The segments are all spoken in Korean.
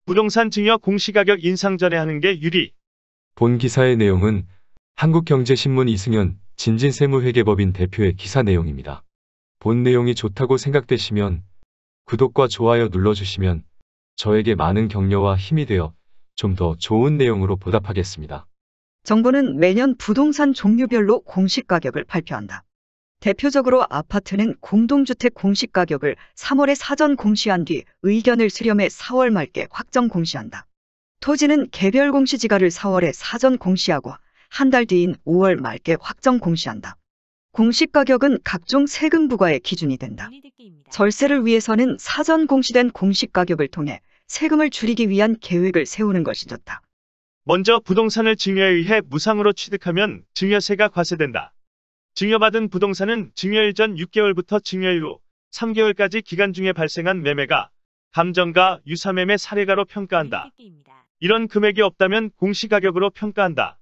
부동산 증여 공시가격 인상 전에 하는 게 유리. 본 기사의 내용은 한국경제신문 이승현 진진세무회계법인 대표의 기사 내용입니다. 본 내용이 좋다고 생각되시면 구독과 좋아요 눌러주시면 저에게 많은 격려와 힘이 되어 좀 더 좋은 내용으로 보답하겠습니다. 정부는 매년 부동산 종류별로 공시가격을 발표한다. 대표적으로 아파트는 공동주택 공시가격을 3월에 사전 공시한 뒤 의견을 수렴해 4월 말께 확정 공시한다. 토지는 개별 공시지가를 4월에 사전 공시하고 한 달 뒤인 5월 말께 확정 공시한다. 공시가격은 각종 세금 부과의 기준이 된다. 절세를 위해서는 사전 공시된 공시가격을 통해 세금을 줄이기 위한 계획을 세우는 것이 좋다. 먼저 부동산을 증여에 의해 무상으로 취득하면 증여세가 과세된다. 증여받은 부동산은 증여일 전 6개월부터 증여일 후 3개월까지 기간 중에 발생한 매매가 감정가, 유사매매 사례가로 평가한다. 이런 금액이 없다면 공시가격으로 평가한다.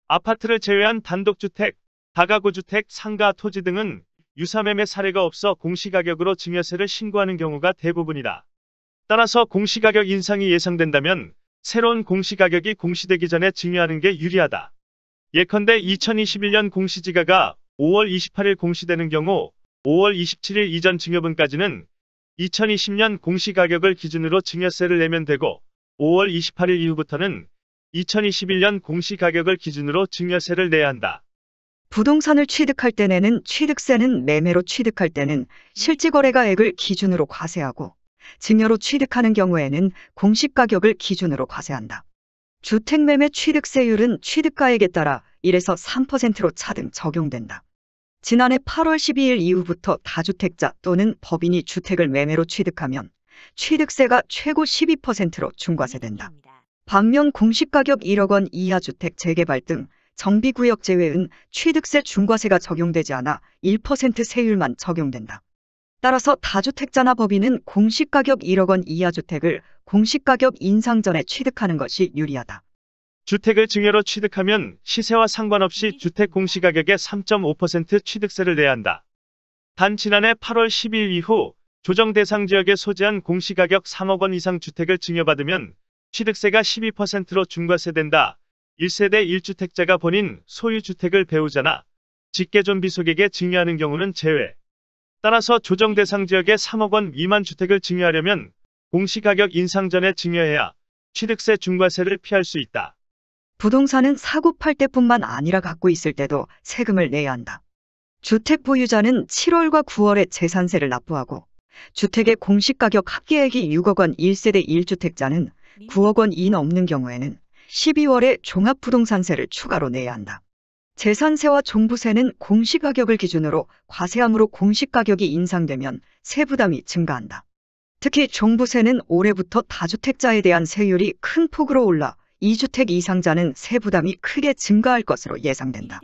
아파트를 제외한 단독주택, 다가구주택, 상가, 토지 등은 유사매매 사례가 없어 공시가격으로 증여세를 신고하는 경우가 대부분이다. 따라서 공시가격 인상이 예상된다면 새로운 공시가격이 공시되기 전에 증여하는 게 유리하다. 예컨대 2021년 공시지가가 5월 28일 공시되는 경우 5월 27일 이전 증여분까지는 2020년 공시가격을 기준으로 증여세를 내면 되고 5월 28일 이후부터는 2021년 공시가격을 기준으로 증여세를 내야 한다. 부동산을 취득할 때 내는 취득세는 매매로 취득할 때는 실지거래가액을 기준으로 과세하고 증여로 취득하는 경우에는 공시가격을 기준으로 과세한다. 주택매매 취득세율은 취득가액에 따라 1에서 3%로 차등 적용된다. 지난해 8월 12일 이후부터 다주택자 또는 법인이 주택을 매매로 취득하면 취득세가 최고 12%로 중과세된다. 반면 공시가격 1억 원 이하 주택 재개발 등 정비구역 제외은 취득세 중과세가 적용되지 않아 1% 세율만 적용된다. 따라서 다주택자나 법인은 공시가격 1억 원 이하 주택을 공시가격 인상 전에 취득하는 것이 유리하다. 주택을 증여로 취득하면 시세와 상관없이 주택 공시가격의 3.5% 취득세를 내야 한다. 단 지난해 8월 12일 이후 조정 대상 지역에 소재한 공시가격 3억 원 이상 주택을 증여받으면 취득세가 12%로 중과세된다. 1세대 1주택자가 본인 소유주택을 배우자나 직계존비속에게 증여하는 경우는 제외. 따라서 조정 대상 지역의 3억 원 미만 주택을 증여하려면 공시가격 인상 전에 증여해야 취득세 중과세를 피할 수 있다. 부동산은 사고 팔 때뿐만 아니라 갖고 있을 때도 세금을 내야 한다. 주택 보유자는 7월과 9월에 재산세를 납부하고 주택의 공시가격 합계액이 6억 원 1세대 1주택자는 9억 원 이 넘는 경우에는 12월에 종합부동산세를 추가로 내야 한다. 재산세와 종부세는 공시가격을 기준으로 과세함으로 공시가격이 인상되면 세부담이 증가한다. 특히 종부세는 올해부터 다주택자에 대한 세율이 큰 폭으로 올라 2주택 이상자는 세부담이 크게 증가할 것으로 예상된다.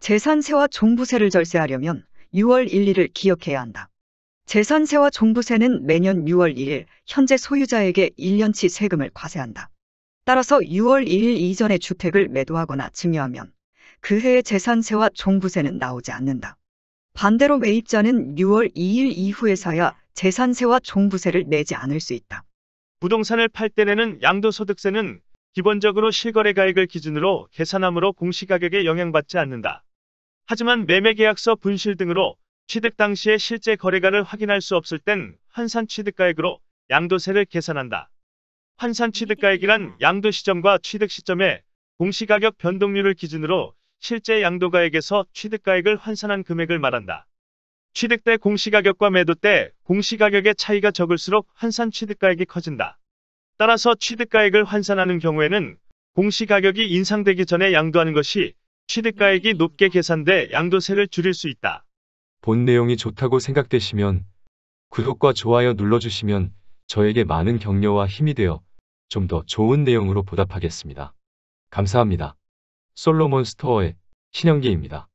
재산세와 종부세를 절세하려면 6월 1일을 기억해야 한다. 재산세와 종부세는 매년 6월 1일 현재 소유자에게 1년치 세금을 과세한다. 따라서 6월 1일 이전에 주택을 매도하거나 증여하면 그 해의 재산세와 종부세는 나오지 않는다. 반대로 매입자는 6월 2일 이후에 사야 재산세와 종부세를 내지 않을 수 있다. 부동산을 팔 때 내는 양도소득세는 기본적으로 실거래가액을 기준으로 계산하므로 공시가격에 영향받지 않는다. 하지만 매매계약서 분실 등으로 취득 당시의 실제 거래가를 확인할 수 없을 땐 환산취득가액으로 양도세를 계산한다. 환산취득가액이란 양도 시점과 취득 시점에 공시가격 변동률을 기준으로 실제 양도가액에서 취득가액을 환산한 금액을 말한다. 취득 때 공시가격과 매도 때 공시가격의 차이가 적을수록 환산취득가액이 커진다. 따라서 취득가액을 환산하는 경우에는 공시가격이 인상되기 전에 양도하는 것이 취득가액이 높게 계산돼 양도세를 줄일 수 있다. 본 내용이 좋다고 생각되시면 구독과 좋아요 눌러주시면 저에게 많은 격려와 힘이 되어 좀 더 좋은 내용으로 보답하겠습니다. 감사합니다. 솔로몬 스토어의 신영기입니다.